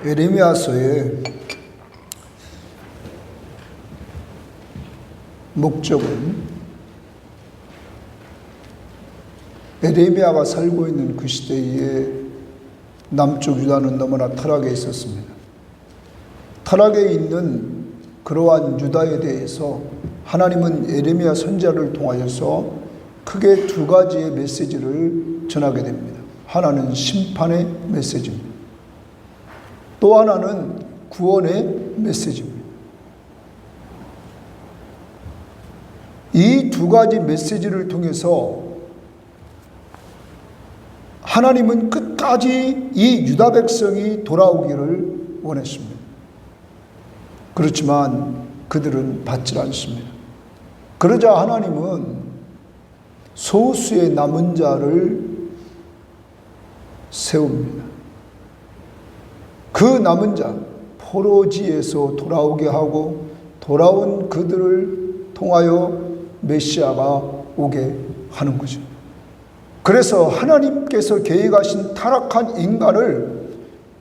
에레미야서의 목적은 에레미야가 살고 있는 그 시대에 남쪽 유다는 너무나 타락해 있었습니다. 타락해 있는 그러한 유다에 대해서 하나님은 에레미야 선지자를 통하여서 크게 두 가지의 메시지를 전하게 됩니다. 하나는 심판의 메시지입니다. 또 하나는 구원의 메시지입니다. 이 두 가지 메시지를 통해서 하나님은 끝까지 이 유다 백성이 돌아오기를 원했습니다. 그렇지만 그들은 받지 않습니다. 그러자 하나님은 소수의 남은 자를 세웁니다. 그 남은 자, 포로지에서 돌아오게 하고 돌아온 그들을 통하여 메시아가 오게 하는 거죠. 그래서 하나님께서 계획하신 타락한 인간을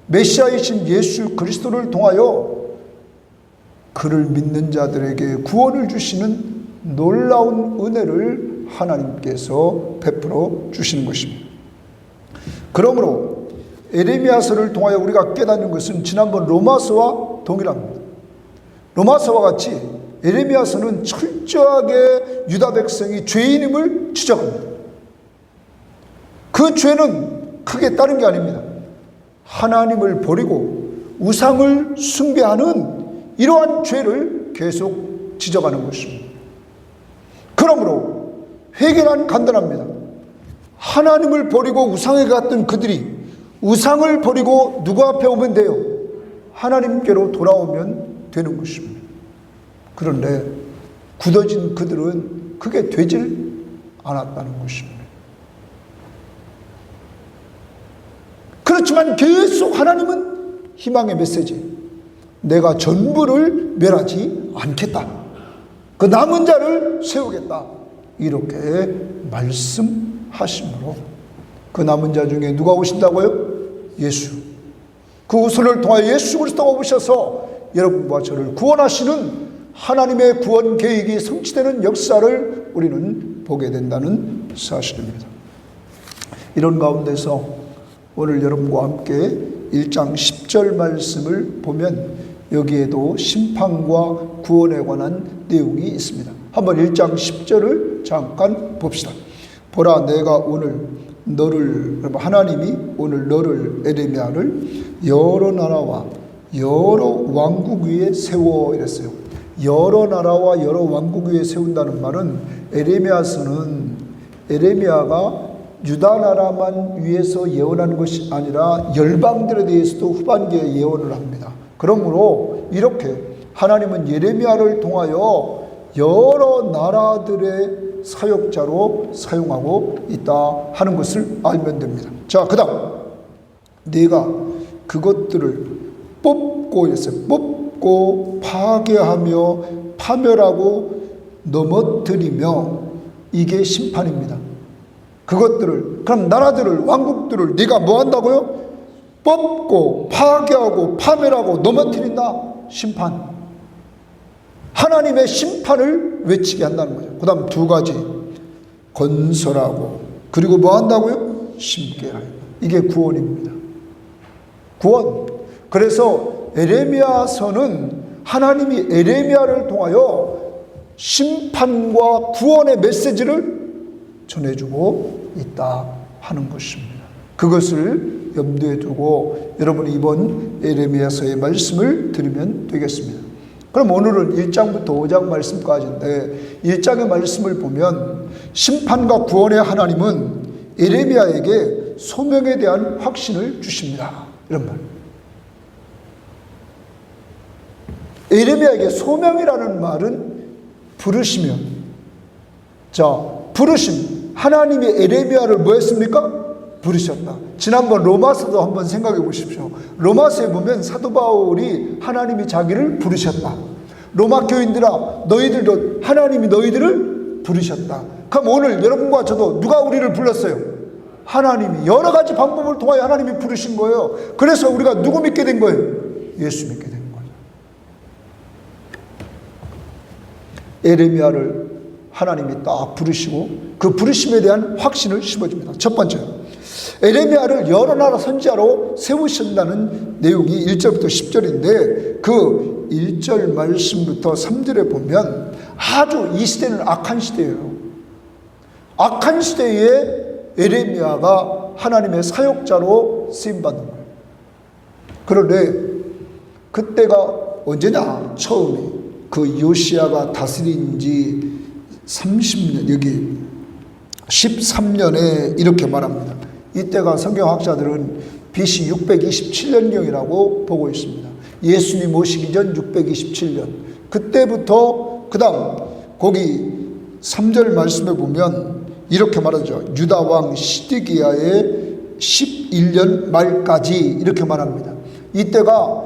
메시아이신 예수 그리스도를 통하여 그를 믿는 자들에게 구원을 주시는 놀라운 은혜를 하나님께서 베풀어 주시는 것입니다. 그러므로 에레미야서를 통하여 우리가 깨닫는 것은 지난번 로마서와 동일합니다. 로마서와 같이 에레미야서는 철저하게 유다 백성이 죄인임을 지적합니다. 그 죄는 크게 다른 게 아닙니다. 하나님을 버리고 우상을 숭배하는 이러한 죄를 계속 지적하는 것입니다. 그러므로 회개란 간단합니다. 하나님을 버리고 우상에 갔던 그들이 우상을 버리고 누구 앞에 오면 돼요? 하나님께로 돌아오면 되는 것입니다. 그런데 굳어진 그들은 그게 되질 않았다는 것입니다. 그렇지만 계속 하나님은 희망의 메시지, 내가 전부를 멸하지 않겠다, 그 남은 자를 세우겠다, 이렇게 말씀하심으로 그 남은 자 중에 누가 오신다고요? 예수. 그 우선을 통하여 예수 그리스도가 오셔서 여러분과 저를 구원하시는 하나님의 구원 계획이 성취되는 역사를 우리는 보게 된다는 사실입니다. 이런 가운데서 오늘 여러분과 함께 1장 10절 말씀을 보면 여기에도 심판과 구원에 관한 내용이 있습니다. 한번 1장 10절을 잠깐 봅시다. 보라, 내가 오늘 너를, 하나님이 오늘 너를, 에레미야를 여러 나라와 여러 왕국 위에 세워, 이랬어요. 여러 나라와 여러 왕국 위에 세운다는 말은 에레미야서는 에레미야가 유다 나라만 위해서 예언하는 것이 아니라 열방들에 대해서도 후반기에 예언을 합니다. 그러므로 이렇게 하나님은 예레미야를 통하여 여러 나라들의 사역자로 사용하고 있다 하는 것을 알면 됩니다. 자, 그 다음 네가 그것들을 뽑고 했어요. 뽑고 파괴하며 파멸하고 넘어뜨리며, 이게 심판입니다. 그것들을, 그럼 나라들을, 왕국들을 네가 뭐 한다고요? 뽑고 파괴하고 파멸하고 넘어뜨린다. 심판. 하나님의 심판을 외치게 한다는 거죠. 그 다음 두 가지, 건설하고 그리고 뭐 한다고요? 심게 하여. 이게 구원입니다. 구원. 그래서 에레미야서는 하나님이 에레미야를 통하여 심판과 구원의 메시지를 전해주고 있다 하는 것입니다. 그것을 염두에 두고 여러분이 이번 에레미야서의 말씀을 들으면 되겠습니다. 그럼 오늘은 1장부터 5장 말씀까지인데 1장의 말씀을 보면 심판과 구원의 하나님은 에레미야에게 소명에 대한 확신을 주십니다. 이런 말. 에레미야에게 소명이라는 말은 부르시면, 자, 부르심. 하나님이 에레미야를 뭐 했습니까? 부르셨다. 지난번 로마서도 한번 생각해 보십시오. 로마서에 보면 사도 바울이 하나님이 자기를 부르셨다. 로마 교인들아, 너희들도 하나님이 너희들을 부르셨다. 그럼 오늘 여러분과 저도 누가 우리를 불렀어요? 하나님이 여러 가지 방법을 통하여 하나님이 부르신 거예요. 그래서 우리가 누구 믿게 된 거예요? 예수 믿게 된 거예요. 에레미야를 하나님이 딱 부르시고 그 부르심에 대한 확신을 심어줍니다. 첫 번째, 에레미야를 여러 나라 선지자로 세우신다는 내용이 1절부터 10절인데 그 1절 말씀부터 3절에 보면 아주 이 시대는 악한 시대예요. 악한 시대에 에레미야가 하나님의 사역자로 쓰임받는 거예요. 그런데 그때가 언제냐? 처음에 그 요시야가 다스린 지 30년, 여기 13년에 이렇게 말합니다. 이때가 성경학자들은 BC 627년경이라고 보고 있습니다. 예수님 오시기 전 627년. 그때부터 그 다음 거기 3절 말씀에 보면 이렇게 말하죠. 유다 왕 시드기야의 11년 말까지 이렇게 말합니다. 이때가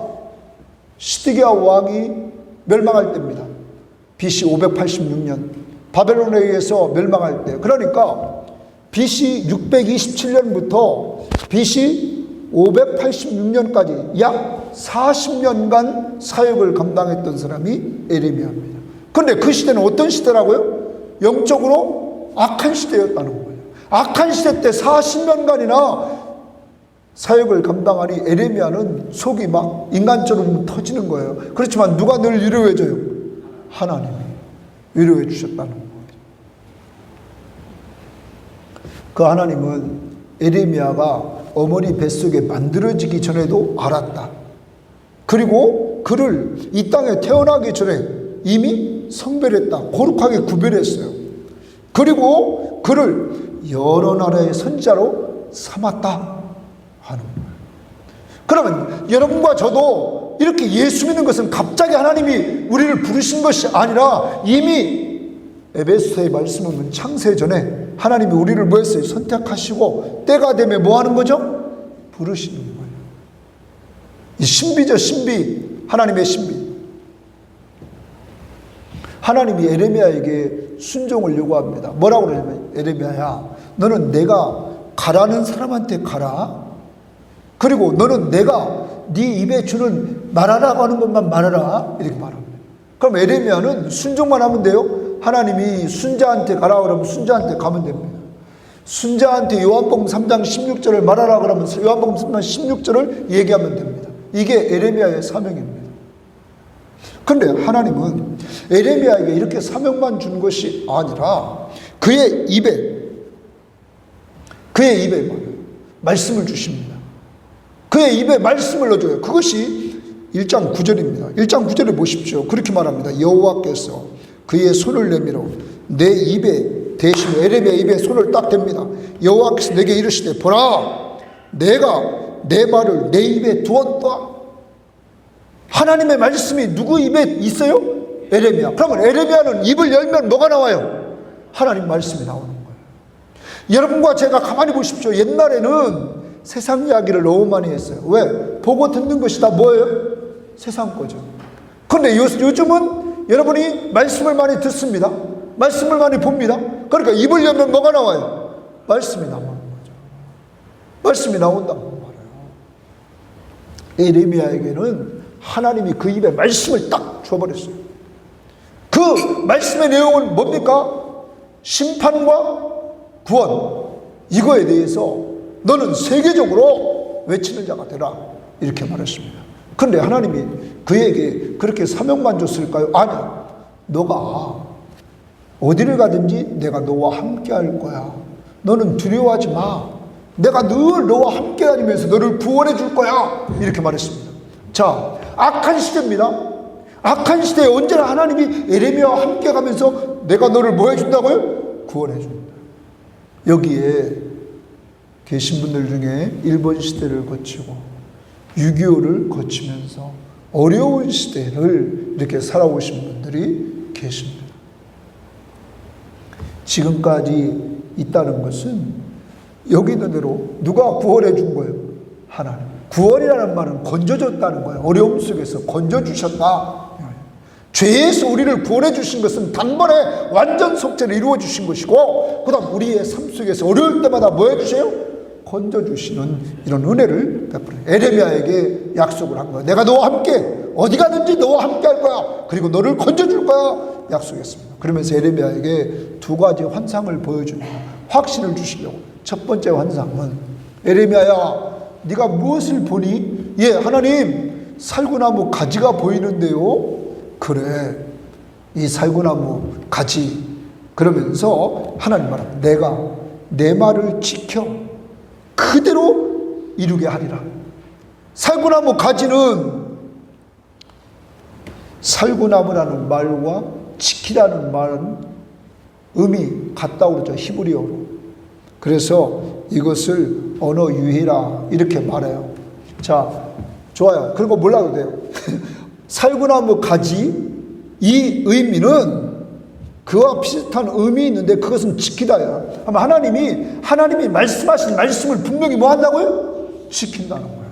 시드기야 왕이 멸망할 때입니다. BC 586년 바벨론에 의해서 멸망할 때. 그러니까 BC 627년부터 BC 586년까지 약 40년간 사역을 감당했던 사람이 에레미야입니다. 그런데 그 시대는 어떤 시대라고요? 영적으로 악한 시대였다는 거예요. 악한 시대 때 40년간이나 사역을 감당하니 에레미야는 속이 막 인간처럼 터지는 거예요. 그렇지만 누가 늘 위로해줘요? 하나님이 위로해 주셨다는 거예요. 그 하나님은 에레미야가 어머니 뱃속에 만들어지기 전에도 알았다. 그리고 그를 이 땅에 태어나기 전에 이미 성별했다. 거룩하게 구별했어요. 그리고 그를 여러 나라의 선지자로 삼았다 하는 거예요. 그러면 여러분과 저도 이렇게 예수 믿는 것은 갑자기 하나님이 우리를 부르신 것이 아니라 이미 에베소서의 말씀을 보면 창세 전에 하나님이 우리를 뭐 했어요? 선택하시고 때가 되면 뭐 하는 거죠? 부르시는 거예요. 이 신비죠, 신비. 하나님의 신비. 하나님이 에레미야에게 순종을 요구합니다. 뭐라고 그러냐면 에레미야야, 너는 내가 가라는 사람한테 가라. 그리고 너는 내가 네 입에 주는 말하라고 하는 것만 말하라. 이렇게 말합니다. 그럼 에레미야는 순종만 하면 돼요? 하나님이 순자한테 가라 그러면 순자한테 가면 됩니다. 순자한테 요한복음 3장 16절을 말하라 그러면 요한복음 3장 16절을 얘기하면 됩니다. 이게 에레미야의 사명입니다. 그런데 하나님은 에레미야에게 이렇게 사명만 준 것이 아니라 그의 입에 말씀을 주십니다. 그의 입에 말씀을 넣어줘요. 그것이 1장 9절입니다. 1장 9절에 보십시오. 그렇게 말합니다. 여호와께서 그의 손을 내밀어 내 입에 대시며 에레미야 입에 손을 딱 댑니다. 여호와께서 내게 이르시되 보라 내가 내 말을 내 입에 두었다. 하나님의 말씀이 누구 입에 있어요? 에레미야. 그러면 에레미야는 입을 열면 뭐가 나와요? 하나님 말씀이 나오는 거예요. 여러분과 제가 가만히 보십시오. 옛날에는 세상 이야기를 너무 많이 했어요. 왜? 보고 듣는 것이 다 뭐예요? 세상 거죠. 그런데 요즘은 여러분이 말씀을 많이 듣습니다. 말씀을 많이 봅니다. 그러니까 입을 열면 뭐가 나와요? 말씀이 나오는 거죠. 말씀이 나온다고 말해요. 에레미야에게는 하나님이 그 입에 말씀을 딱 줘버렸어요. 그 말씀의 내용은 뭡니까? 심판과 구원. 이거에 대해서 너는 세계적으로 외치는 자가 되라. 이렇게 말했습니다. 그런데 하나님이 그에게 그렇게 사명만 줬을까요? 아니야. 너가 어디를 가든지 내가 너와 함께 할 거야. 너는 두려워하지 마. 내가 늘 너와 함께 다니면서 너를 구원해 줄 거야. 이렇게 말했습니다. 자, 악한 시대입니다. 악한 시대에 언제나 하나님이 에레미야와 함께 가면서 내가 너를 뭐 해준다고요? 구원해 준다. 여기에 계신 분들 중에 일본 시대를 거치고 6.25를 거치면서 어려운 시대를 이렇게 살아오신 분들이 계십니다. 지금까지 있다는 것은 여기 있는 대로 누가 구원해 준 거예요? 하나님. 구원이라는 말은 건져줬다는 거예요. 어려움 속에서 건져주셨다. 죄에서 우리를 구원해 주신 것은 단번에 완전 속죄를 이루어 주신 것이고, 그 다음 우리의 삶 속에서 어려울 때마다 뭐 해주세요? 건져주시는 이런 은혜를 베풀어 에레미야에게 약속을 한 거야. 내가 너와 함께 어디 가든지 너와 함께 할 거야. 그리고 너를 건져줄 거야. 약속했습니다. 그러면서 에레미야에게 두 가지 환상을 보여주는 확신을 주시려고. 첫 번째 환상은 에레미야야, 네가 무엇을 보니? 예, 하나님, 살구나무 가지가 보이는데요. 그래, 이 살구나무 가지. 그러면서 하나님 말합니다. 내가 내 말을 지켜 그대로 이루게 하리라. 살구나무 가지는 살구나무라는 말과 지키라는 말은 의미 같다고 그러죠. 히브리어로. 그래서 이것을 언어 유희라 이렇게 말해요. 자, 좋아요. 그런 거 몰라도 돼요. 살구나무 가지, 이 의미는 그와 비슷한 의미 있는데 그것은 지키다야. 하나님이 말씀하신 말씀을 분명히 뭐 한다고요? 지킨다는 거예요.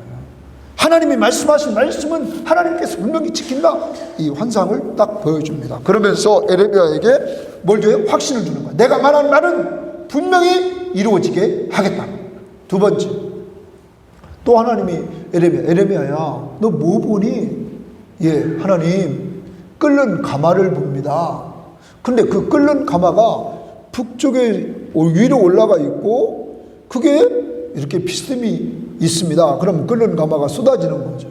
하나님이 말씀하신 말씀은 하나님께서 분명히 지킨다. 이 환상을 딱 보여줍니다. 그러면서 에레미야에게 뭘 줘요? 확신을 주는 거야. 내가 말한 말은 분명히 이루어지게 하겠다. 두 번째, 또 하나님이 에레미야야, 너 뭐 보니? 예, 하나님, 끓는 가마를 봅니다. 근데 그 끓는 가마가 북쪽에 위로 올라가 있고 그게 이렇게 비스듬히 있습니다. 그럼 끓는 가마가 쏟아지는 거죠.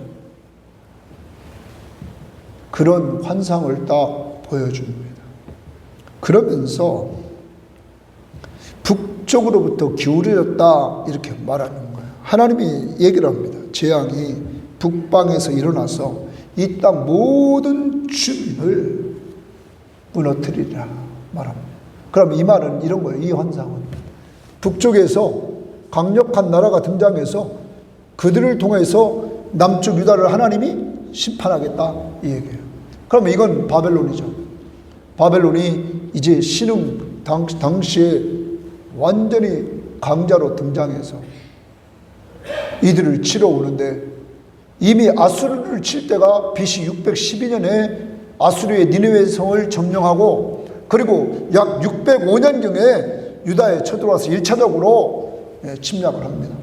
그런 환상을 딱 보여줍니다. 그러면서 북쪽으로부터 기울어졌다 이렇게 말하는 거예요. 하나님이 얘기를 합니다. 재앙이 북방에서 일어나서 이 땅 모든 주민을 무너뜨리라 말합니다. 그럼 이 말은 이런 거예요. 이 환상은 북쪽에서 강력한 나라가 등장해서 그들을 통해서 남쪽 유다를 하나님이 심판하겠다 이 얘기예요. 그럼 이건 바벨론이죠. 바벨론이 이제 신흥 당시에 완전히 강자로 등장해서 이들을 치러 오는데, 이미 아수르를 칠 때가 BC 612년에 아수르의 니느웨 성을 점령하고, 그리고 약 605년경에 유다에 쳐들어와서 1차적으로 침략을 합니다.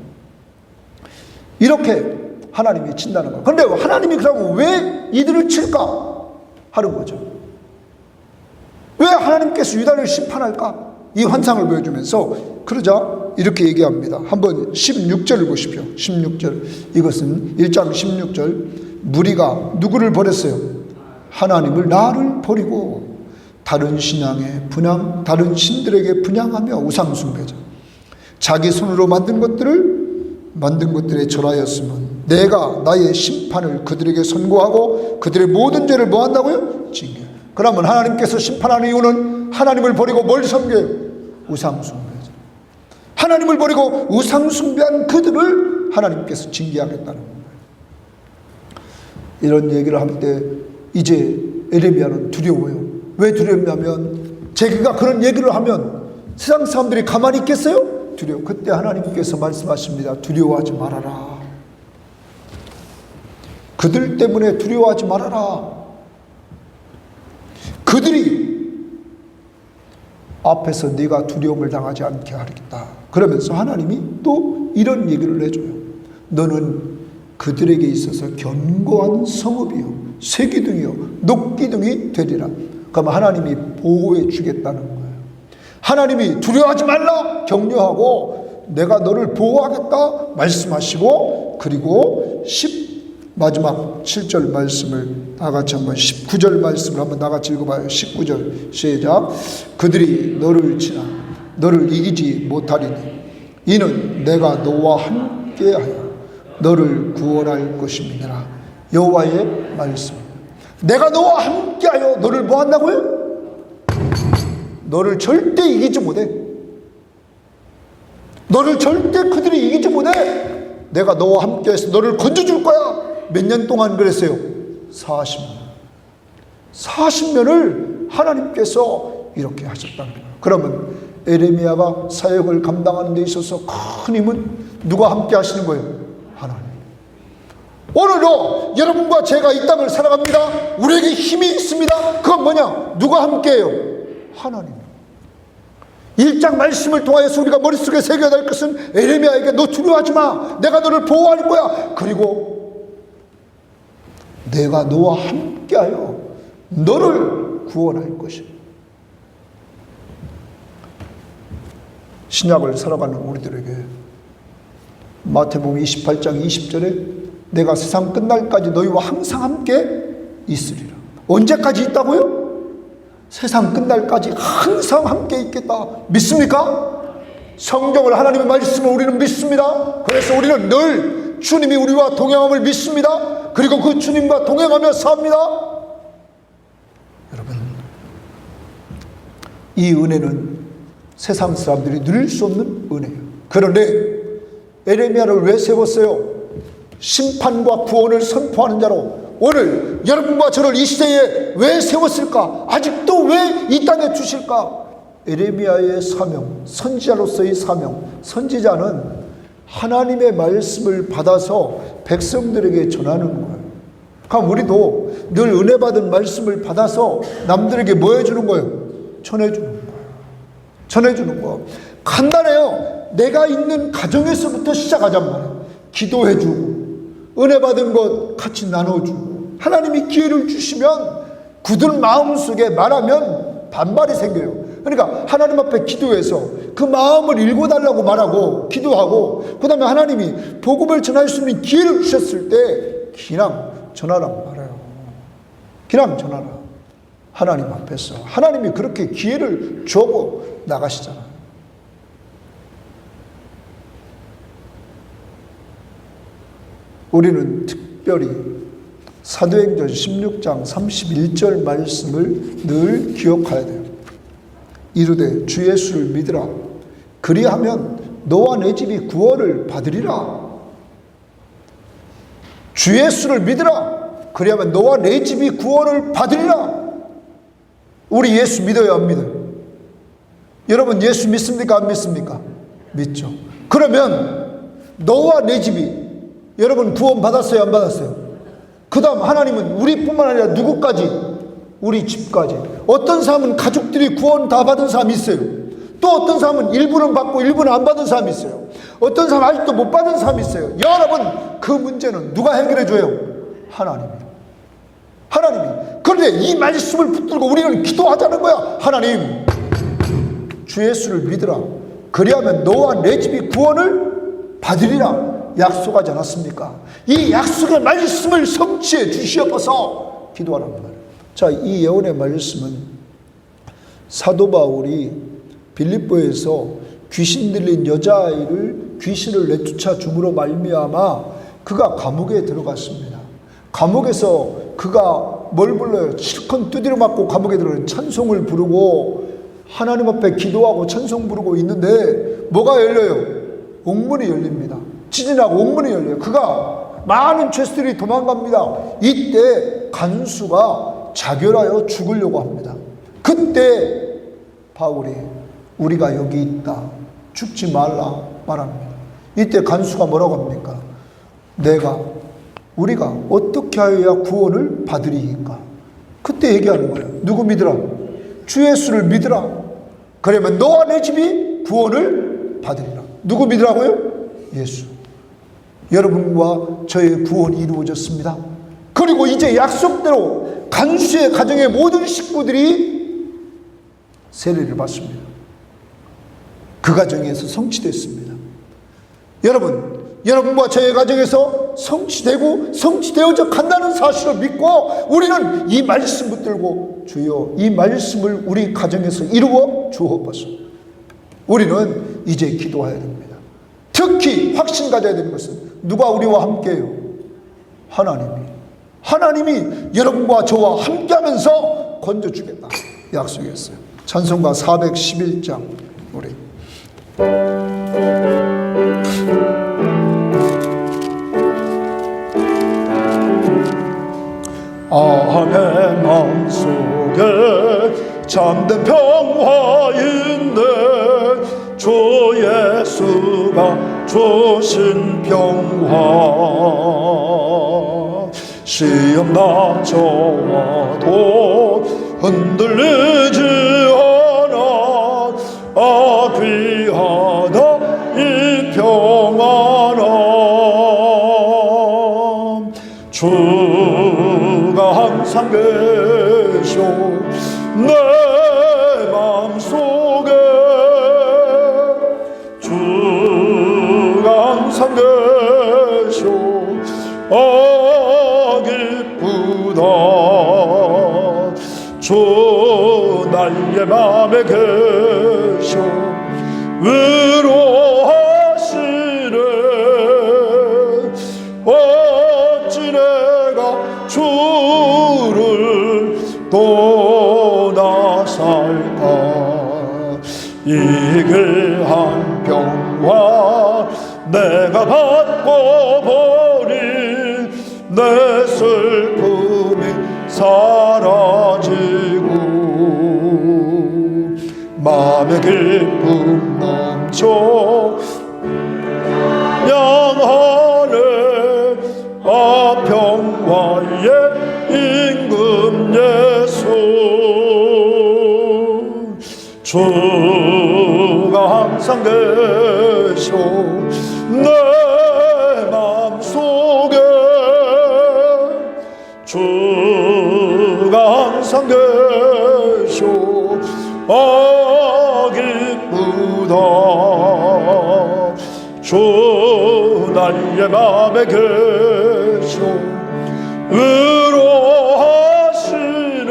이렇게 하나님이 친다는 거예요. 그런데 하나님이 그러면 왜 이들을 칠까 하는 거죠. 왜 하나님께서 유다를 심판할까? 이 환상을 보여주면서 그러자 이렇게 얘기합니다. 한번 16절을 보십시오. 16절. 이것은 1장 16절. 무리가 누구를 버렸어요? 하나님을, 나를 버리고 다른 신앙에 다른 신들에게 분향하며 우상 숭배자. 자기 손으로 만든 것들에 절하였으면 내가 나의 심판을 그들에게 선고하고 그들의 모든 죄를 뭐 한다고요? 징계. 그러면 하나님께서 심판하는 이유는 하나님을 버리고 뭘 섬겨요? 우상 숭배자. 하나님을 버리고 우상 숭배한 그들을 하나님께서 징계하겠다는 거예요. 이런 얘기를 할 때 이제 에레미야는 두려워요. 왜 두렵냐면 자기가 그런 얘기를 하면 세상 사람들이 가만히 있겠어요? 두려워. 그때 하나님께서 말씀하십니다. 두려워하지 말아라. 그들 때문에 두려워하지 말아라. 그들이 앞에서 네가 두려움을 당하지 않게 하겠다. 그러면서 하나님이 또 이런 얘기를 해줘요. 너는 그들에게 있어서 견고한 성읍이요, 쇠기둥이요, 녹기둥이 되리라. 그럼 하나님이 보호해 주겠다는 거예요. 하나님이 두려워하지 말라 격려하고 내가 너를 보호하겠다 말씀하시고, 그리고 마지막 7절 말씀을 다 같이 한번 19절 말씀을 한번 다 같이 읽어봐요. 19절 시작. 그들이 너를 치나 너를 이기지 못하리니 이는 내가 너와 함께하여 너를 구원할 것임이니라. 여호와의 말씀. 내가 너와 함께하여 너를 뭐 한다고요? 너를 절대 이기지 못해. 너를 절대 그들이 이기지 못해. 내가 너와 함께해서 너를 건져줄 거야. 몇 년 동안 그랬어요? 40년. 40년을 하나님께서 이렇게 하셨다는 거예요. 그러면 에레미야가 사역을 감당하는 데 있어서 큰 힘은 누가 함께 하시는 거예요? 하나님. 오늘도 여러분과 제가 이 땅을 살아갑니다. 우리에게 힘이 있습니다. 그건 뭐냐? 누가 함께해요? 하나님. 1장 말씀을 통하여서 우리가 머릿속에 새겨야 될 것은 에레미야에게 너 두려워하지 마. 내가 너를 보호할 거야. 그리고 내가 너와 함께하여 너를 구원할 것이야. 신약을 살아가는 우리들에게 마태복음 28장 20절에 내가 세상 끝날까지 너희와 항상 함께 있으리라. 언제까지 있다고요? 세상 끝날까지 항상 함께 있겠다. 믿습니까? 성경을, 하나님의 말씀을 우리는 믿습니다. 그래서 우리는 늘 주님이 우리와 동행함을 믿습니다. 그리고 그 주님과 동행하며 삽니다. 여러분, 이 은혜는 세상 사람들이 누릴 수 없는 은혜예요. 그런데 에레미야를 왜 세웠어요? 심판과 구원을 선포하는 자로 오늘 여러분과 저를 이 시대에 왜 세웠을까? 아직도 왜 이 땅에 주실까? 에레미야의 사명, 선지자로서의 사명. 선지자는 하나님의 말씀을 받아서 백성들에게 전하는 거예요. 그럼 우리도 늘 은혜 받은 말씀을 받아서 남들에게 뭐 해주는 거예요? 전해주는 거예요. 전해주는 거. 간단해요. 내가 있는 가정에서부터 시작하잔 말이에요. 기도해주고 은혜 받은 것 같이 나눠주고, 하나님이 기회를 주시면 굳은 마음속에 말하면 반발이 생겨요. 그러니까 하나님 앞에 기도해서 그 마음을 읽어달라고 말하고 기도하고, 그 다음에 하나님이 복음을 전할 수 있는 기회를 주셨을 때 그냥 전하라고 말해요. 그냥 전하라. 하나님 앞에서 하나님이 그렇게 기회를 주고 나가시잖아요. 우리는 특별히 사도행전 16장 31절 말씀을 늘 기억해야 돼요. 이르되 주 예수를 믿으라. 그리하면 너와 내 집이 구원을 받으리라. 주 예수를 믿으라. 그리하면 너와 내 집이 구원을 받으리라. 우리 예수 믿어요, 안 믿어요? 여러분 예수 믿습니까, 안 믿습니까? 믿죠. 그러면 너와 내 집이, 여러분 구원 받았어요, 안 받았어요? 그 다음 하나님은 우리뿐만 아니라 누구까지? 우리 집까지. 어떤 사람은 가족들이 구원 다 받은 사람이 있어요. 또 어떤 사람은 일부는 받고 일부는 안 받은 사람이 있어요. 어떤 사람은 아직도 못 받은 사람이 있어요. 여러분, 그 문제는 누가 해결해 줘요? 하나님이요. 하나님이. 그런데 이 말씀을 붙들고 우리는 기도하자는 거야. 하나님, 주 예수를 믿으라. 그리하면 너와 내 집이 구원을 받으리라 약속하지 않았습니까? 이 약속의 말씀을 성취해 주시옵소서 기도하라는 말이에요. 자, 이 예언의 말씀은 사도 바울이 빌립보에서 귀신 들린 여자아이를 귀신을 내쫓아 줌으로 말미암아 그가 감옥에 들어갔습니다. 감옥에서 그가 뭘 불러요? 실컷 두드려 맞고 감옥에 들어가는 찬송을 부르고 하나님 앞에 기도하고 찬송 부르고 있는데 뭐가 열려요? 옥문이 열립니다. 지진하고 옥문이 열려요. 그가 많은 죄수들이 도망갑니다. 이때 간수가 자결하여 죽으려고 합니다. 그때 바울이 우리가 여기 있다, 죽지 말라 말합니다. 이때 간수가 뭐라고 합니까? 우리가 어떻게 하여야 구원을 받으리이까? 그때 얘기하는 거예요. 누구 믿으라? 주 예수를 믿으라. 그러면 너와 내 집이 구원을 받으리라. 누구 믿으라고요? 예수. 여러분과 저의 구원이 이루어졌습니다. 그리고 이제 약속대로 간수의 가정의 모든 식구들이 세례를 받습니다. 그 가정에서 성취됐습니다. 여러분과 저의 가정에서 성취되고 성취되어져 간다는 사실을 믿고 우리는 이 말씀 붙들고 주여 이 말씀을 우리 가정에서 이루어 주옵소서. 우리는 이제 기도해야 됩니다. 특히 확신 가져야 되는 것은 누가 우리와 함께해요? 하나님이 여러분과 저와 함께하면서 건져주겠다 약속했어요. 찬송가 411장 우리 내 마음속에 잠든 평화 있네. 주 예수가 주신 평화. 시험 닥쳐와도 흔들리지 않아. 내 마음속에 주가 항상 계셔. 기쁘다. 주 나의 맘에 계셔 위로하시네. 어찌 내가 주를 떠나 살까. 이 귀한 평화 내가 받고 버린 내 슬픔이 사라지고 마음의 기쁨 넘쳐 양하네. 평화의 임금 예수. 주가 항상 계셔 내 마음속에. 주가 항상 계셔 기쁘다. 주 나의 맘에 계셔 위로하시네.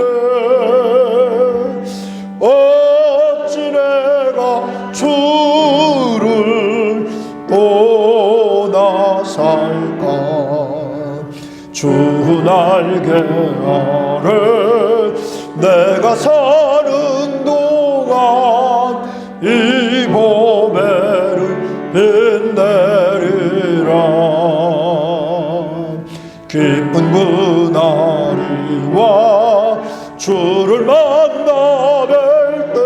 어찌 내가 주를 떠나 살까. 주 날개 아래 내가 사는 동안 이 보배를 빛내리라. 기쁜 그날이 와 주를 만나 뵐 때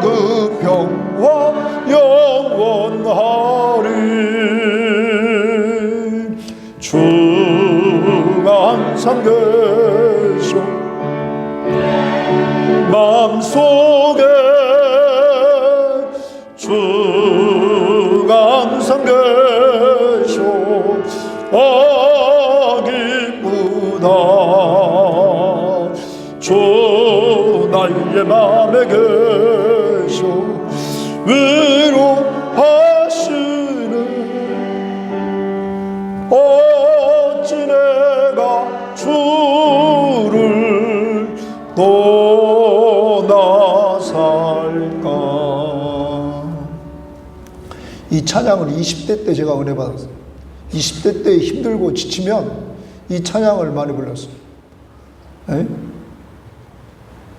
그 평화 영원하리. 주가 항상 계셔 마음속에. 주가 항상 계셔 기쁘다. 주 나의 맘에 계셔 위로하시네. 어찌 내가 주를 떠나 살까. 이 찬양을 20대 때 제가 은혜 받았어요. 20대 때 힘들고 지치면 이 찬양을 많이 불렀어요. 에?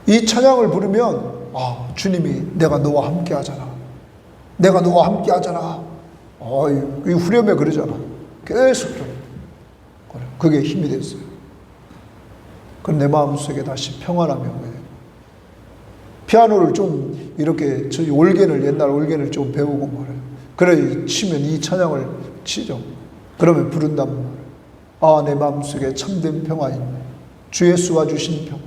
이 찬양을 부르면 주님이 내가 너와 함께 하잖아. 내가 너와 함께 하잖아. 이 후렴에 그러잖아. 계속 좀 그게 힘이 됐어요. 그럼 내 마음속에 다시 평안함이 오게 돼요. 피아노를 좀 이렇게 저희 옛날 올겐을 좀 배우고 말해요. 그래 치면 이 찬양을 치죠. 그러면 부른단 말이에요. 내 마음속에 참된 평화 있네. 주 예수가 주신 평화.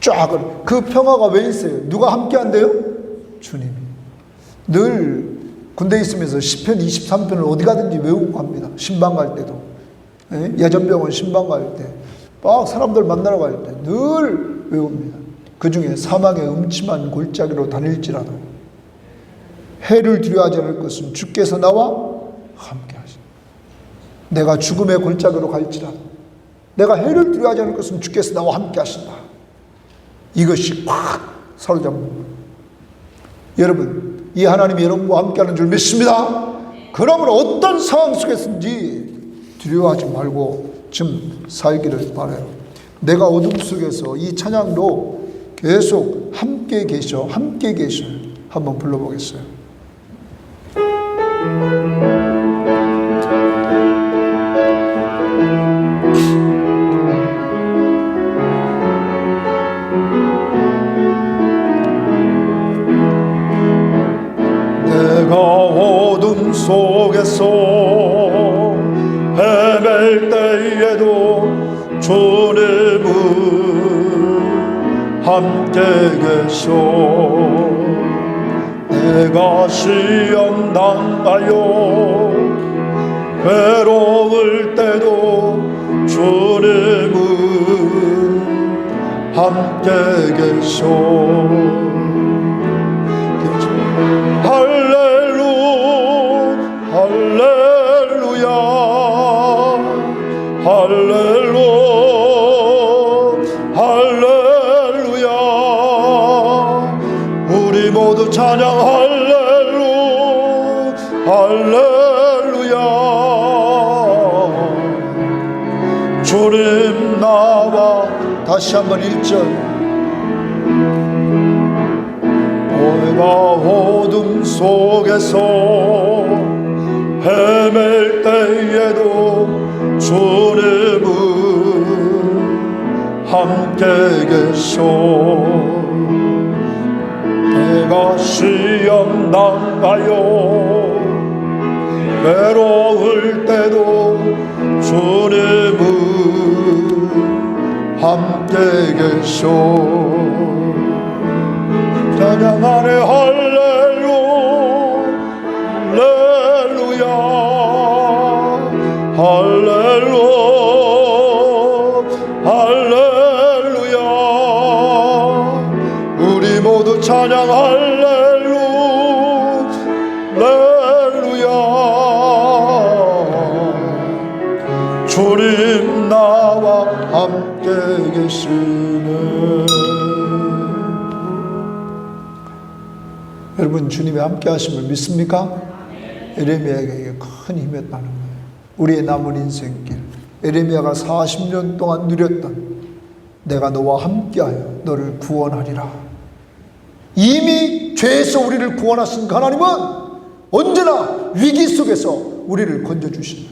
쫙 그 평화가 왜 있어요? 누가 함께 한대요? 주님이. 늘 군대에 있으면서 시편 23편을 어디 가든지 외우고 갑니다. 신방 갈 때도. 예전병원 신방 갈 때, 막 사람들 만나러 갈 때 늘 외웁니다. 그 중에 사망의 음침한 골짜기로 다닐지라도 해를 두려워하지 않을 것은 주께서 나와 함께 하시니. 내가 죽음의 골짜기로 갈지라도 내가 해를 두려워하지 않을 것은 주께서 나와 함께 하신다. 이것이 팍 사로잡는 거예요. 여러분, 이 하나님이 여러분과 함께하는 줄 믿습니다. 그러므로 어떤 상황 속에서든지 두려워하지 말고 좀 살기를 바라요. 내가 어둠 속에서 이 찬양도 계속 함께 계셔. 한번 불러보겠어요. 내가 어둠 속에서 헤맬 때에도 주님은 함께 계셔. 내가 시험 당하여 외로울 때도 주님은 함께 계셔. 할렐루야 할렐루야 우리 모두 찬양 할렐루야 주님 나와. 다시 한번 1절. 내가 어둠 속에서 헤맬 때에도 주님은 함께 계셔. 내가 시험 당하여 외로울 때도 주님은 함께 계셔. 찬양하네 할렐루야 할렐루야 우리 모두 찬양 할렐루야 주님 나와 함께 계시네. 여러분 주님이 함께 하심을 믿습니까? 에레미야에게 큰 힘이었다는 거예요. 우리의 남은 인생길, 에레미야가 40년 동안 누렸던 내가 너와 함께하여 너를 구원하리라. 이미 죄에서 우리를 구원하신 하나님은 언제나 위기 속에서 우리를 건져주신다.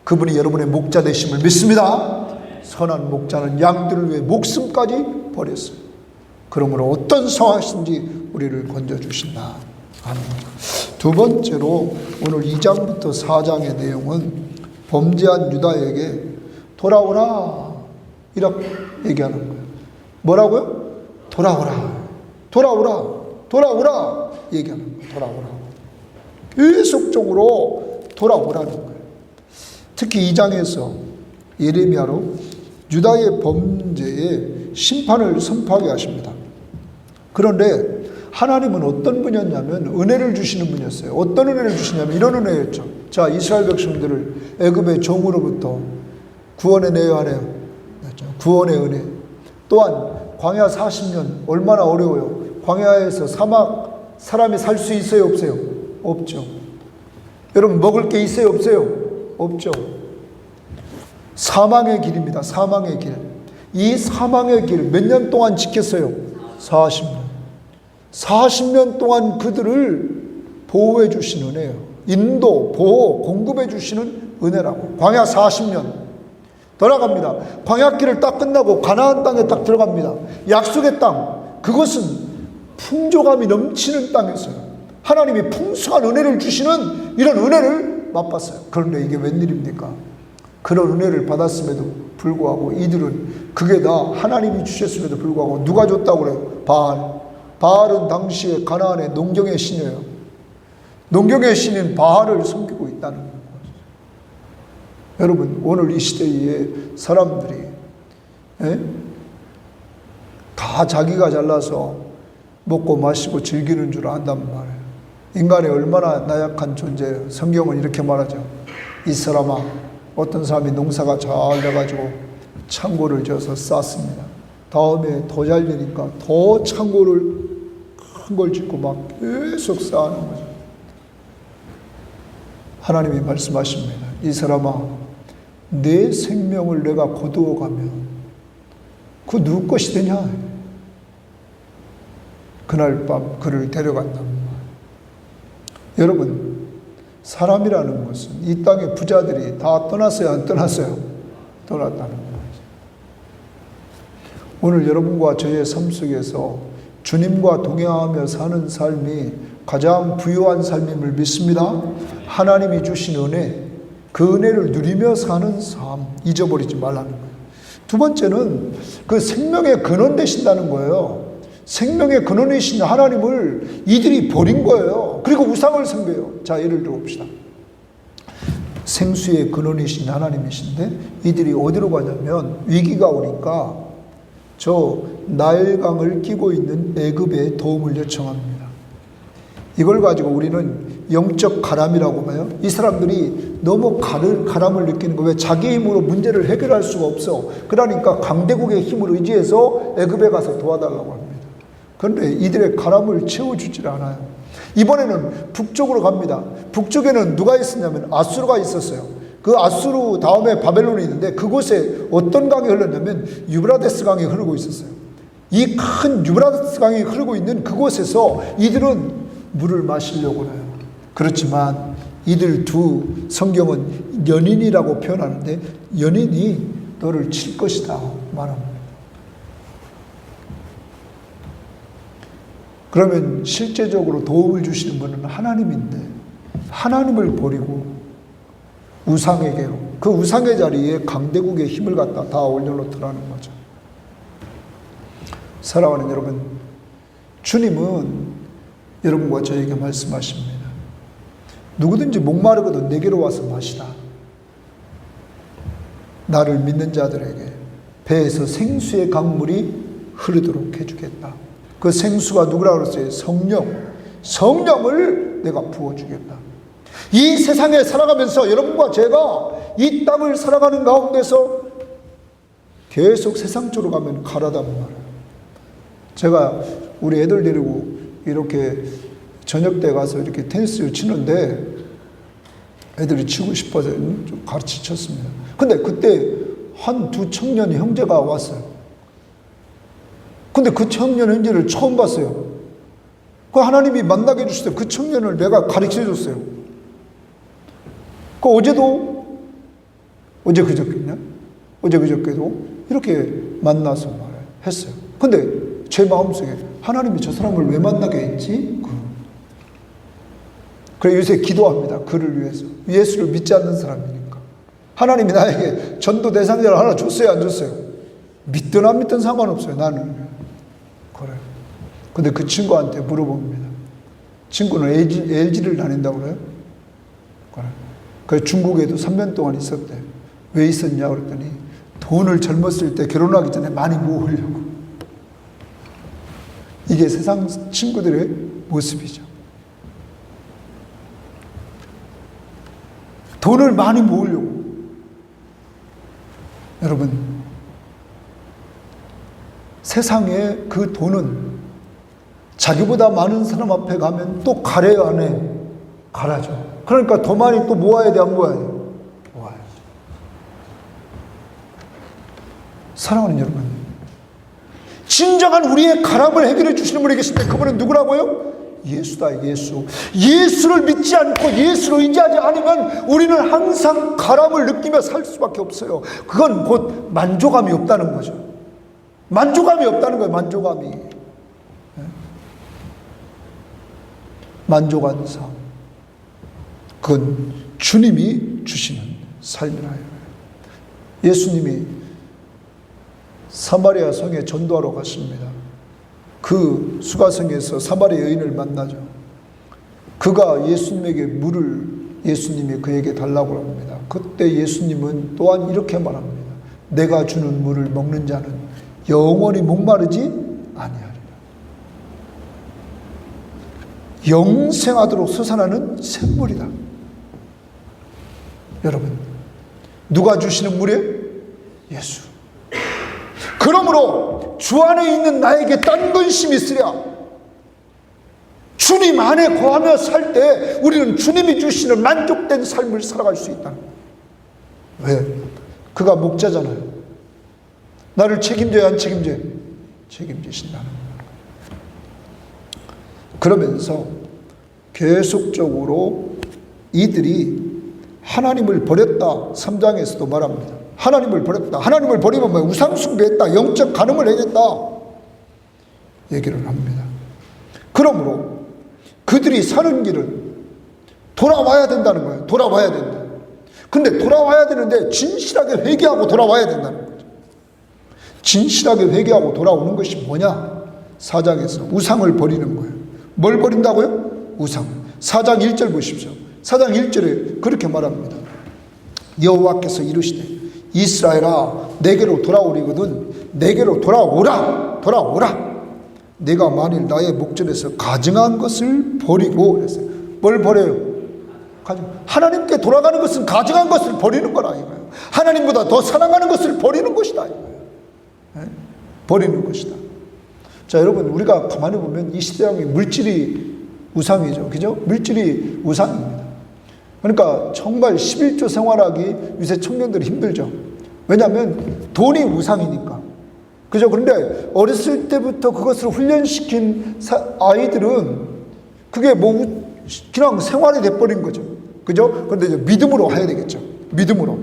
그분이 여러분의 목자 되심을 믿습니다. 선한 목자는 양들을 위해 목숨까지 버렸어요. 그러므로 어떤 상황이든지 우리를 건져주신다. 아멘. 두 번째로 오늘 2장부터 4장의 내용은 범죄한 유다에게 돌아오라 이렇게 얘기하는 거예요. 뭐라고요? 돌아오라 얘기하는 거예요. 돌아오라. 계속적으로 돌아오라는 거예요. 특히 2장에서 예레미야로 유다의 범죄에 심판을 선포하게 하십니다. 그런데 하나님은 어떤 분이었냐면 은혜를 주시는 분이었어요. 어떤 은혜를 주시냐면 이런 은혜였죠. 자, 이스라엘 백성들을 애굽의 종으로부터 구원해내야 하네요. 구원의 은혜. 또한 광야 40년 얼마나 어려워요. 광야에서 사막 사람이 살 수 있어요 없어요? 없죠. 여러분 먹을 게 있어요 없어요? 없죠. 사망의 길입니다. 사망의 길. 이 사망의 길 몇 년 동안 지켰어요? 40년. 40년 동안 그들을 보호해 주신 은혜예요. 인도, 보호, 공급해 주시는 은혜라고. 광야 40년 돌아갑니다. 광야길을 딱 끝나고 가나안 땅에 딱 들어갑니다. 약속의 땅, 그것은 풍족함이 넘치는 땅이었어요. 하나님이 풍성한 은혜를 주시는 이런 은혜를 맛봤어요. 그런데 이게 웬일입니까? 그런 은혜를 받았음에도 불구하고 이들은 그게 다 하나님이 주셨음에도 불구하고 누가 줬다고 그래요? 바알은 당시에 가나안의 농경의 신이에요. 농경의 신인 바알을 섬기고 있다는 거예요. 여러분 오늘 이 시대에 사람들이 다 자기가 잘나서 먹고 마시고 즐기는 줄 안단 말이에요. 인간이 얼마나 나약한 존재예요. 성경은 이렇게 말하죠. 이 사람아, 어떤 사람이 농사가 잘 돼가지고 창고를 지어서 쌌습니다. 다음에 더 잘 되니까 더 창고를 큰 걸 짓고 막 계속 쌓는 거죠. 하나님이 말씀하십니다. 이 사람아, 내 생명을 내가 거두어 가면 그 누구 것이 되냐? 그날 밤 그를 데려간단 말이에요. 여러분, 사람이라는 것은 이 땅의 부자들이 다 떠났어요, 안 떠났어요? 떠났다는 거예요. 오늘 여러분과 저의 삶 속에서 주님과 동행하며 사는 삶이 가장 부유한 삶임을 믿습니다. 하나님이 주신 은혜, 그 은혜를 누리며 사는 삶 잊어버리지 말라는 거예요. 두 번째는 그 생명의 근원 되신다는 거예요. 생명의 근원이신 하나님을 이들이 버린 거예요. 그리고 우상을 섬겨요. 자, 예를 들어 봅시다. 생수의 근원이신 하나님이신데 이들이 어디로 가냐면 위기가 오니까 저 나일강을 끼고 있는 애굽에 도움을 요청합니다. 이걸 가지고 우리는 영적 가람이라고 봐요. 이 사람들이 너무 가람을 느끼는 거예요. 왜? 자기 힘으로 문제를 해결할 수가 없어. 그러니까 강대국의 힘을 의지해서 애굽에 가서 도와달라고 합니다. 그런데 이들의 가람을 채워주질 않아요. 이번에는 북쪽으로 갑니다. 북쪽에는 누가 있었냐면 아수르가 있었어요. 그 아수르 다음에 바벨론이 있는데 그곳에 어떤 강이 흘렀냐면 유브라데스 강이 흐르고 있었어요. 이 큰 유브라데스 강이 흐르고 있는 그곳에서 이들은 물을 마시려고 해요. 그렇지만 이들 두 성경은 연인이라고 표현하는데 연인이 너를 칠 것이다 말합니다. 그러면 실제적으로 도움을 주시는 분은 하나님인데 하나님을 버리고 우상에게로 그 우상의 자리에 강대국의 힘을 갖다 다 올려놓더라는 거죠. 사랑하는 여러분, 주님은 여러분과 저에게 말씀하십니다. 누구든지 목마르거든 내게로 와서 마시라. 나를 믿는 자들에게 배에서 생수의 강물이 흐르도록 해주겠다. 그 생수가 누구라고 그랬어요? 성령을 내가 부어주겠다. 이 세상에 살아가면서 여러분과 제가 이 땅을 살아가는 가운데서 계속 세상 쪽으로 가면 가라단 말이에요. 제가 우리 애들 데리고 이렇게 저녁 때 가서 이렇게 테니스를 치는데 애들이 치고 싶어서 좀 같이 쳤습니다. 근데 그때 한 두 청년 형제가 왔어요. 근데 그 청년 형제를 처음 봤어요. 그 하나님이 만나게 해주셨어요. 그 청년을 내가 가르쳐 줬어요. 그 어제 그저께도 이렇게 만나서 했어요. 근데 제 마음속에 하나님이 저 사람을 왜 만나게 했지? 그래 요새 기도합니다. 그를 위해서. 예수를 믿지 않는 사람이니까. 하나님이 나에게 전도 대상자를 하나 줬어요, 안 줬어요? 믿든 안 믿든 상관없어요, 나는. 그래. 근데 그 친구한테 물어봅니다. 친구는 LG를 다닌다고 그래요? 그래. 그 중국에도 3년 동안 있었대. 왜 있었냐 그랬더니 돈을 젊었을 때 결혼하기 전에 많이 모으려고. 이게 세상 친구들의 모습이죠. 돈을 많이 모으려고. 여러분, 세상에 그 돈은 자기보다 많은 사람 앞에 가면 또 가래요, 안 해? 가라죠. 그러니까 더 많이 또 모아야 돼, 안 모아야 돼? 모아야죠. 사랑하는 여러분, 진정한 우리의 가람을 해결해 주시는 분이 계신데 그분은 누구라고요? 예수다, 예수. 예수를 믿지 않고 예수를 의지하지 않으면 우리는 항상 가람을 느끼며 살 수밖에 없어요. 그건 곧 만족감이 없다는 거죠. 만족감이 없다는 거예요, 만족감이. 만족한 삶. 그건 주님이 주시는 삶이라요. 예수님이 사마리아 성에 전도하러 가십니다. 그 수가성에서 사마리아 여인을 만나죠. 그가 예수님에게 물을 예수님이 그에게 달라고 합니다. 그때 예수님은 또한 이렇게 말합니다. 내가 주는 물을 먹는 자는 영원히 목마르지 아니하리라. 영생하도록 솟아나는 샘물이다. 여러분, 누가 주시는 물이에요? 예수. 그러므로 주 안에 있는 나에게 딴 근심이 있으랴. 주님 안에 거하며 살 때 우리는 주님이 주시는 만족된 삶을 살아갈 수 있다. 왜? 그가 목자잖아요. 나를 책임져야 안 책임져요? 책임지신다는 거예요. 그러면서 계속적으로 이들이 하나님을 버렸다. 3장에서도 말합니다. 하나님을 버렸다. 하나님을 버리면 뭐 우상숭배했다. 영적 간음을 해야겠다. 얘기를 합니다. 그러므로 그들이 사는 길은 돌아와야 된다는 거예요. 돌아와야 된다. 근데 돌아와야 되는데 진실하게 회개하고 돌아와야 된다는 거죠. 진실하게 회개하고 돌아오는 것이 뭐냐? 4장에서 우상을 버리는 거예요. 뭘 버린다고요? 우상. 4장 1절 보십시오. 4장 1절에 그렇게 말합니다. 여호와께서 이르시되 이스라엘아 내게로 돌아오리거든 내게로 돌아오라. 내가 만일 나의 목전에서 가증한 것을 버리고 그랬어요. 뭘 버려요? 하나님께 돌아가는 것은 가증한 것을 버리는 거라 이거예요. 하나님보다 더 사랑하는 것을 버리는 것이다 이거예요. 버리는 것이다. 자, 여러분, 우리가 가만히 보면 이 시대의 물질이 우상이죠. 그죠? 물질이 우상입니다. 그러니까 정말 11조 생활하기 요새 청년들이 힘들죠. 왜냐하면 돈이 우상이니까. 그죠? 그런데 어렸을 때부터 그것을 훈련시킨 아이들은 그게 뭐 그냥 생활이 돼버린 거죠. 그죠? 그런데 이제 믿음으로 해야 되겠죠. 믿음으로.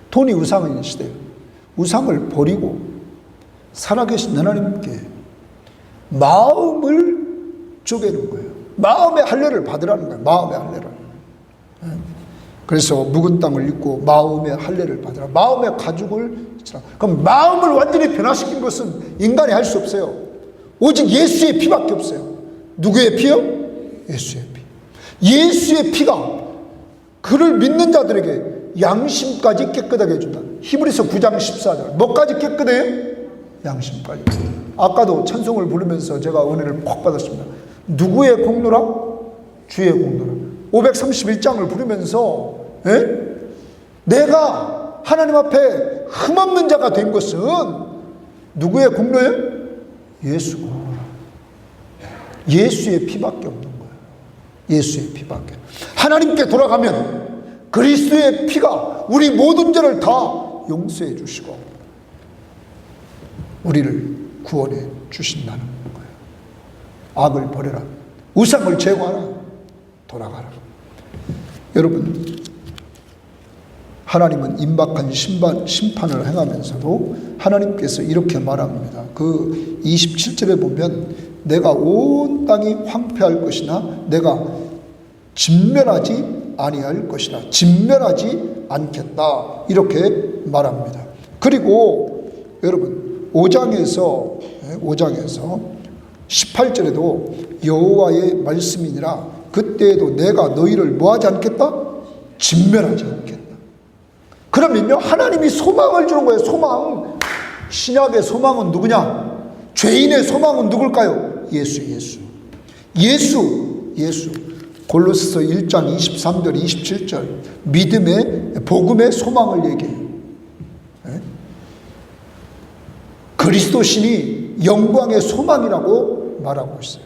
돈이 우상인 시대예요. 우상을 버리고 살아계신 하나님께 마음을 쪼개는 거예요. 마음의 할례를 받으라는 거예요. 마음의 할례를. 그래서 묵은 땅을 입고 마음의 할례를 받으라. 마음의 가죽을 치라. 그럼 마음을 완전히 변화시킨 것은 인간이 할 수 없어요. 오직 예수의 피밖에 없어요. 누구의 피요? 예수의 피. 예수의 피가 그를 믿는 자들에게 양심까지 깨끗하게 해준다. 히브리서 9장 14절. 뭐까지 깨끗해요? 양심까지. 아까도 찬송을 부르면서 제가 은혜를 퍽 받았습니다. 누구의 공로라? 주의 공로라. 531장을 부르면서 내가 하나님 앞에 흠없는 자가 된 것은 누구의 공로예요? 예수 공로라. 예수의 피밖에 없는 거예요. 예수의 피밖에. 하나님께 돌아가면 그리스도의 피가 우리 모든 죄를 다 용서해 주시고 우리를 구원해 주신다는 거예요. 악을 버려라. 우상을 제거하라. 돌아가라. 여러분, 하나님은 임박한 심판을 행하면서도 하나님께서 이렇게 말합니다. 그 27절에 보면 내가 온 땅이 황폐할 것이나 내가 진멸하지 아니할 것이라. 진멸하지 않겠다. 이렇게 말합니다. 그리고 여러분 5장에서 18절에도 여호와의 말씀이니라 그때에도 내가 너희를 뭐하지 않겠다? 진멸하지 않겠다. 그러면요 하나님이 소망을 주는 거예요. 소망. 신약의 소망은 누구냐? 죄인의 소망은 누굴까요? 예수. 골로새서 1장 23절 27절 믿음의 복음의 소망을 얘기해요. 그리스도신이 영광의 소망이라고 말하고 있어요.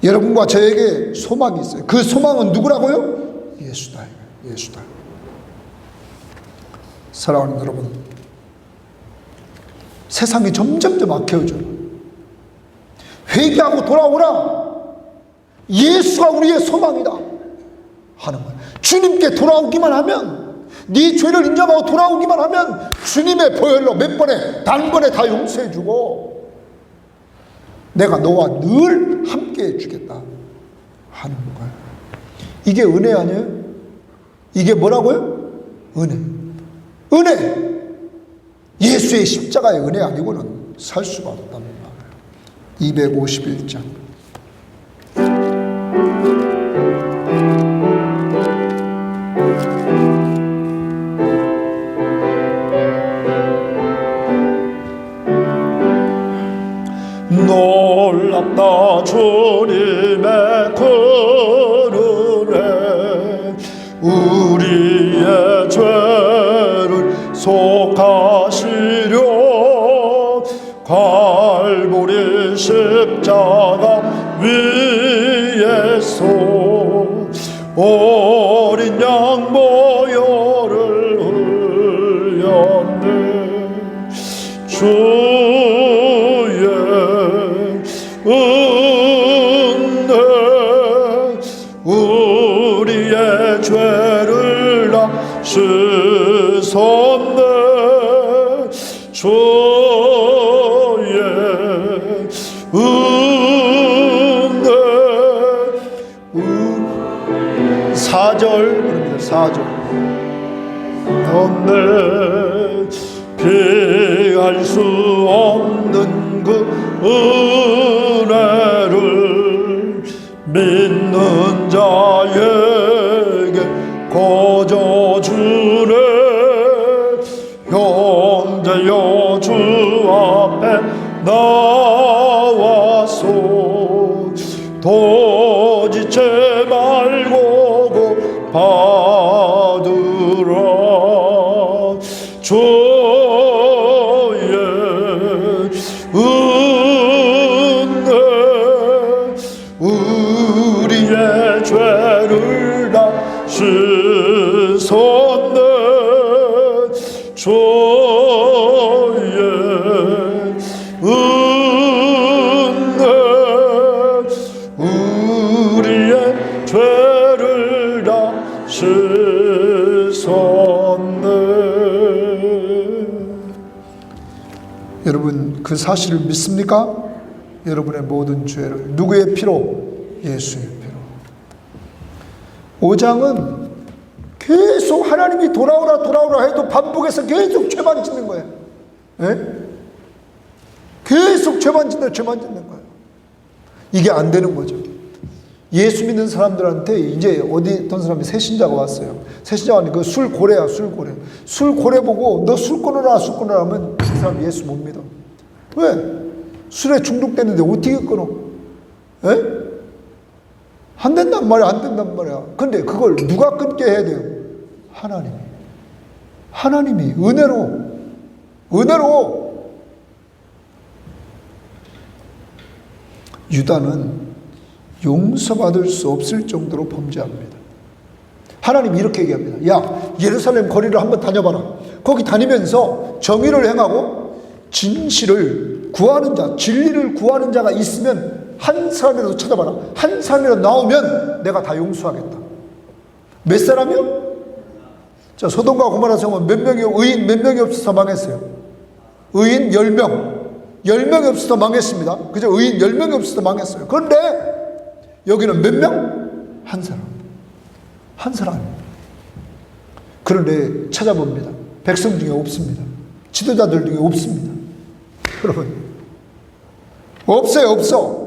여러분과 저에게 소망이 있어요. 그 소망은 누구라고요? 예수다. 사랑하는 여러분, 세상이 점점 악해져요. 회개하고 돌아오라. 예수가 우리의 소망이다 하는 거예요. 주님께 돌아오기만 하면, 네 죄를 인정하고 돌아오기만 하면 주님의 보혈로 몇 번에 단번에 다 용서해 주고 내가 너와 늘 함께 해주겠다 하는 거예요. 이게 은혜 아니에요? 이게 뭐라고요? 은혜. 예수의 십자가의 은혜 아니고는 살 수가 없다는 말이에요. 251장. 놀랍다 주님의 그 은혜 우리의 죄를 속하시려 갈보리 십자가 위에서 어린 양 보혈을 흘렸네. 주의 은혜 우리의 죄를 다 씻었네. 주의 은혜 4절 그럽니다. 4절 없네. 피할 수 없는 그 은혜를 믿는 자에게 거저 나도 주 앞에 나와서 도지체 말고 받으라. 주의 은혜 우리의 죄를 다 씻었네. 주의 은혜 우리의 죄를 다 씻었네. 여러분 그 사실을 믿습니까? 여러분의 모든 죄를 누구의 피로? 예수의 피로. 5장은 계속 하나님이 돌아오라 해도 반복해서 계속 죄만 짓는 거예요. 예? 계속 죄만 짓는 거예요. 이게 안 되는 거죠. 예수 믿는 사람들한테 이제 어디 어떤 사람이 새신자가 왔어요. 새신자가 왔는데 그 술고래야, 술고래. 술고래 보고 너 술 끊어라 하면 그 사람 예수 못 믿어. 왜? 술에 중독됐는데 어떻게 끊어? 예? 안 된단 말이야. 근데 그걸 누가 끊게 해야 돼요? 하나님이 은혜로. 유다는 용서받을 수 없을 정도로 범죄합니다. 하나님이 이렇게 얘기합니다. 야, 예루살렘 거리를 한번 다녀봐라. 거기 다니면서 정의를 행하고 진실을 구하는 자, 진리를 구하는 자가 있으면 한 사람이라도 찾아봐라. 한 사람이라도 나오면 내가 다 용서하겠다. 몇 사람이요? 자, 소돔과 고모라 성은 의인 몇 명이 없어서 망했어요? 의인 10명. 10명이 없어서 망했습니다. 그죠? 의인 10명이 없어서 망했어요. 그런데 여기는 몇 명? 한 사람. 그런데 찾아봅니다. 백성 중에 없습니다. 지도자들 중에 없습니다. 여러분, 없어.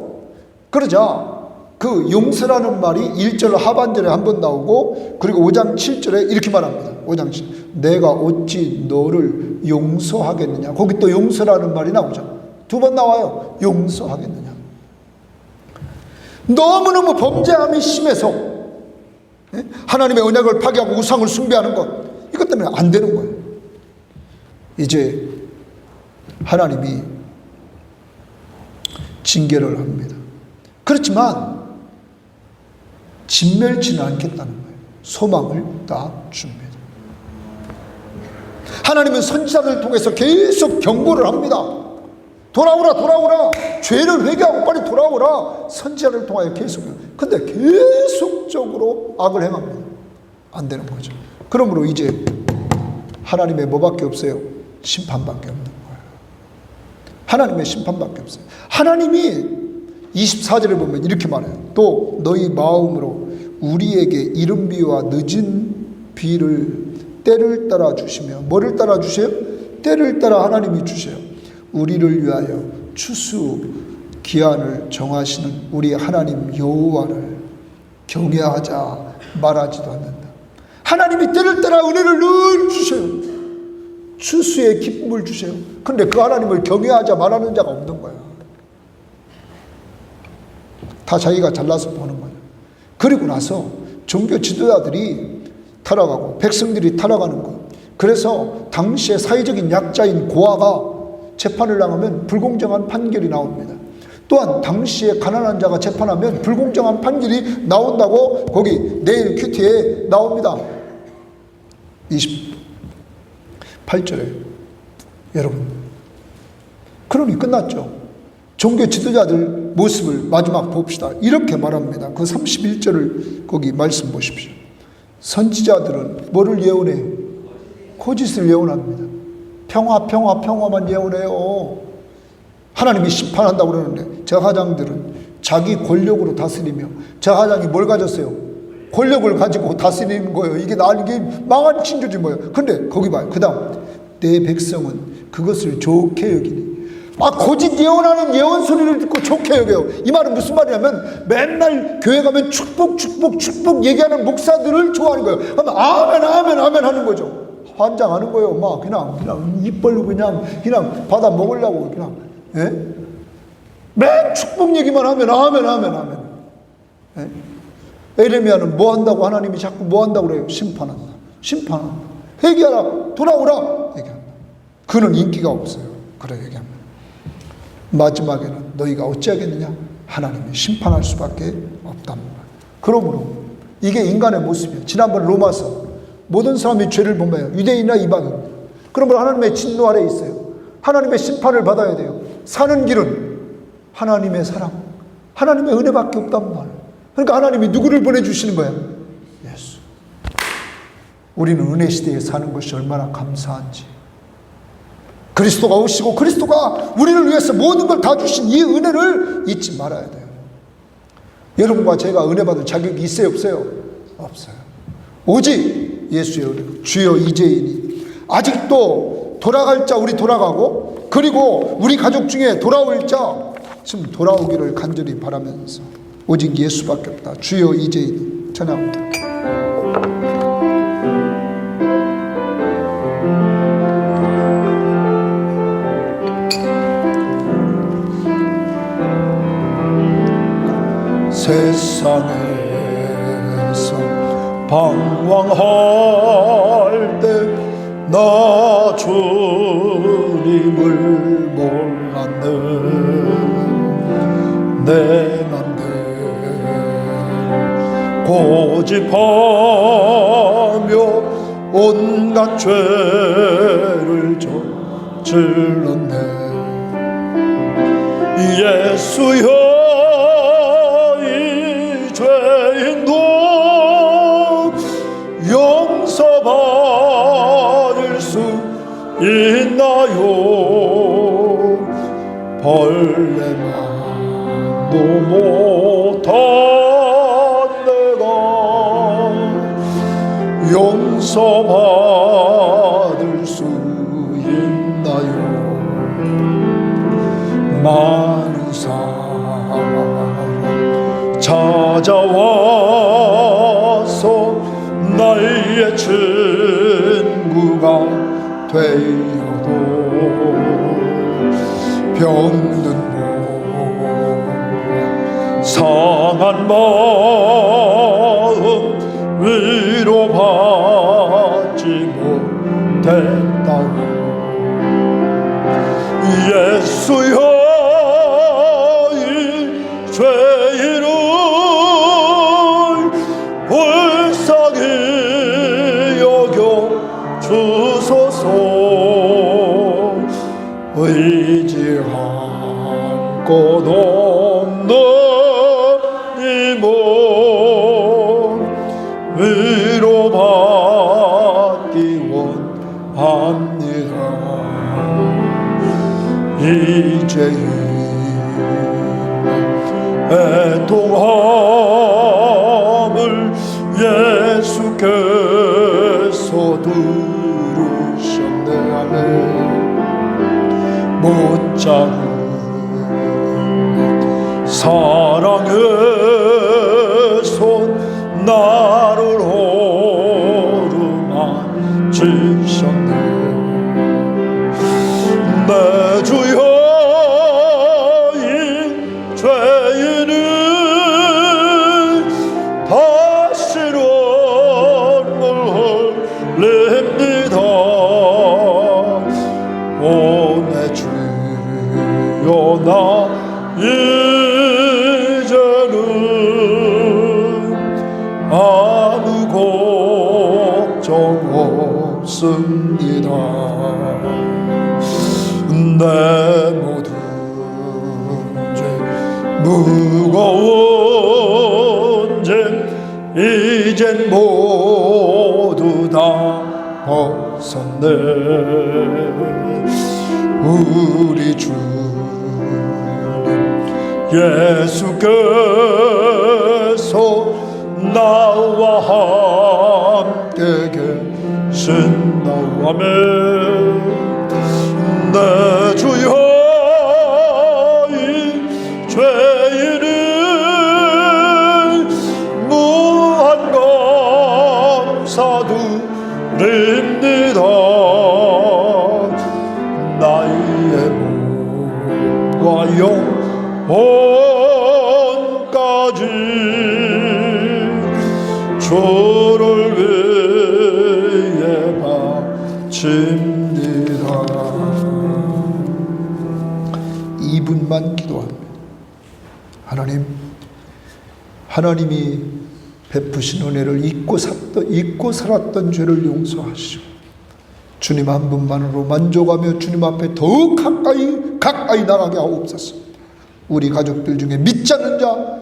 그러자 그 용서라는 말이 1절 하반절에 한 번 나오고, 그리고 5장 7절에 이렇게 말합니다. 5장 7절. 내가 어찌 너를 용서하겠느냐. 거기 또 용서라는 말이 나오죠. 2번 나와요. 용서하겠느냐. 너무너무 범죄함이 심해서 하나님의 언약을 파괴하고 우상을 숭배하는 것, 이것 때문에 안 되는 거예요. 이제 하나님이 징계를 합니다. 그렇지만 진멸치는 않겠다는 거예요. 소망을 딱 줍니다. 하나님은 선지자들을 통해서 계속 경고를 합니다. 돌아오라. 죄를 회개하고 빨리 돌아오라. 선지자를 통하여 계속해요. 근데 계속적으로 악을 행합니다. 안 되는 거죠. 그러므로 이제 하나님의 뭐밖에 없어요? 심판밖에 없는 거예요. 하나님의 심판밖에 없어요. 하나님이 24절에 보면 이렇게 말해요. 또 너희 마음으로 우리에게 이른 비와 늦은 비를 때를 따라 주시며, 뭐를 따라 주세요? 때를 따라 하나님이 주세요. 우리를 위하여 추수 기한을 정하시는 우리 하나님 여호와를 경외하자 말하지도 않는다. 하나님이 때를 따라 은혜를 늘 주세요. 추수의 기쁨을 주세요. 근데 그 하나님을 경외하자 말하는 자가 없는 거야. 다 자기가 잘나서 보는 거예요. 그리고 나서 종교 지도자들이 타락하고 백성들이 타락하는 거. 그래서 당시의 사회적인 약자인 고아가 재판을 당하면 불공정한 판결이 나옵니다. 또한 당시에 가난한 자가 재판하면 불공정한 판결이 나온다고 거기 내일 큐티에 나옵니다. 28절에 여러분, 그러니 끝났죠. 종교 지도자들 모습을 마지막 봅시다. 이렇게 말합니다. 그 31절을 거기 말씀 보십시오. 선지자들은 뭐를 예언해요? 거짓을 예언합니다. 평화만 예언해요. 하나님이 심판한다고 그러는데 제사장들은 자기 권력으로 다스리며, 제사장이 뭘 가졌어요? 권력을 가지고 다스리는 거예요. 이게 망한 신주지 뭐예요. 근데 거기 봐요. 그 다음, 내 백성은 그것을 좋게 여기니. 거짓 예언하는 예언 소리를 듣고 좋게 여겨요. 이 말은 무슨 말이냐면 맨날 교회 가면 축복 얘기하는 목사들을 좋아하는 거예요. 그러면 아멘 하는 거죠. 환장하는 거예요. 막 그냥 입 벌리고 그냥 받아 먹으려고 그냥. 예? 맨 축복 얘기만 하면 아멘. 예? 에레미야는 뭐 한다고 하나님이 자꾸 뭐 한다고 그래요? 심판한다. 회개하라. 돌아오라. 얘기한다. 그는 인기가 없어요. 그래 얘기합니다. 마지막에는 너희가 어찌하겠느냐? 하나님이 심판할 수밖에 없답니다. 그러므로 이게 인간의 모습이에요. 지난번 로마서 모든 사람이 죄를 범해요. 유대인이나 이방인. 그러므로 하나님의 진노 아래에 있어요. 하나님의 심판을 받아야 돼요. 사는 길은 하나님의 사랑, 하나님의 은혜밖에 없단 말. 그러니까 하나님이 누구를 보내주시는 거야? 예수. 우리는 은혜 시대에 사는 것이 얼마나 감사한지. 그리스도가 오시고 그리스도가 우리를 위해서 모든 걸 다 주신 이 은혜를 잊지 말아야 돼요. 여러분과 제가 은혜 받을 자격이 있어요, 없어요? 없어요. 오직 예수의 은혜. 주여 이제이니 아직도 돌아갈 자 우리 돌아가고, 그리고 우리 가족 중에 돌아올 자 지금 돌아오기를 간절히 바라면서 오직 예수밖에 없다. 주여 이제이니 찬양합니다. 세상에서 방황할 때 나 주님을 몰랐네. 내 맘대로 고집하며 온갖 죄를 저질렀네. 예수여 이 죄인도 용서받을 수 있나요? 벌레만도 못한 내가 용서받을 수 있나요? 많은 사람 찾아와서 나의 친구가 되어도 병든 몸 상한 마음 위로받지 못했다고. 예수여 이 죄인을 불쌍히 여겨 주소서. 의지 한 곳 없는 이 몸 위로받기 원합니다. 이제는 애통함을 예수께서 들으셨네. 아멘. 못자는 사랑의 손 나를 오르만지셨네. 내 주여 이 죄인은 다시는 물 흘립니다. 오 내 주여 나 이제는 아무 걱정 없습니다. 내 모든 죄 무거운 죄 이젠 모두 다 벗었네. 우리 주님 예수께서 나와 함께 계신다. 아멘. 내 주여 이 죄인은 무한 감사드립니다. 몸과 영혼까지 주를 위해 바칩니다. 2분만 기도합니다. 하나님이 베푸신 은혜를 잊고 살았던 죄를 용서하시고 주님 한 분만으로 만족하며 주님 앞에 더욱 가까이 나가게 하옵소서. 우리 가족들 중에 믿지 않는 자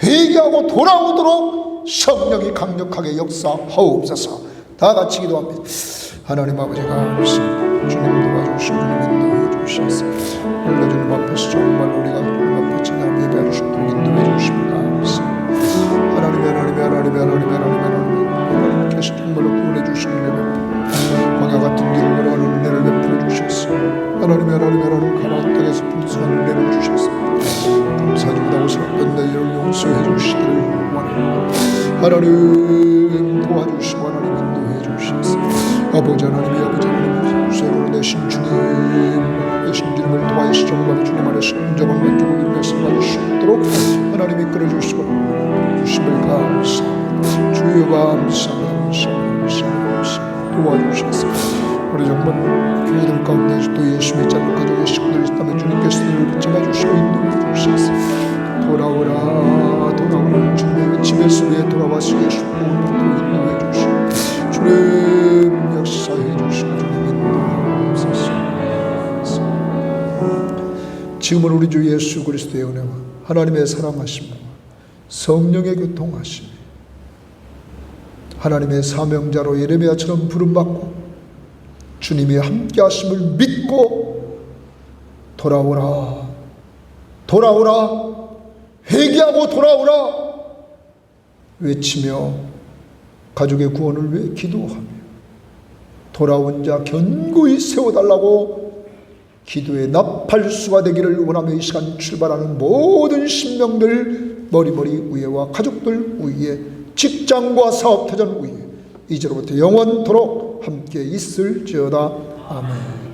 회개하고 돌아오도록 성령이 강력하게 역사하옵소서. 다 같이 기도합니다. 하나님 아버지가 주님 도와주시고 주님 인도해 주시옵소서. 오늘 주님 앞에서 정말 우리가 주님 앞에 찬양 예배할 수 있도록 인도해 주시옵소서. 하나님께서 정말로 구원해 주시는 은혜, 광야 같은 길을 걸어가는 은혜를 베풀어 주셨어. 하나님 가나안 땅에서 풍성한 은혜를 주셨어. 감사드리다고 살았던 너희를 용서해 주시기를 원합니다. 하나님 도와주시고 하나님 인도해 주시옵소서. 아버지 하나님 새로운 되신 주님을 도와주시 정말 주님 안에 성정한 만족을 이루며 살아갈 수 있도록 하나님이 끌어주시고 주심을 감사합니다. 주여 감사합니다. 도와주셔서 우리 정말 교회들 가운데 또 예수 믿지 않는 가족의 식구들 있다면 주님께서 그들을 붙잡아주시고 인도해 주셔서 돌아오라 주님의 집에서 왜 돌아와서 예수 보고 인도해 주시고 주님 역사해 주시고 주님 인도하옵소서. 지금은 우리 주 예수 그리스도의 은혜와 하나님의 사랑하심과 성령의 교통하심, 하나님의 사명자로 예레미야처럼 부름받고 주님이 함께 하심을 믿고 돌아오라 회개하고 돌아오라 외치며 가족의 구원을 위해 기도하며 돌아온 자 견고히 세워달라고 기도의 나팔수가 되기를 원하며 이 시간 출발하는 모든 신명들 머리머리 위에와 가족들 위에 직장과 사업터전 위에 이제로부터 영원토록 함께 있을지어다. 아멘.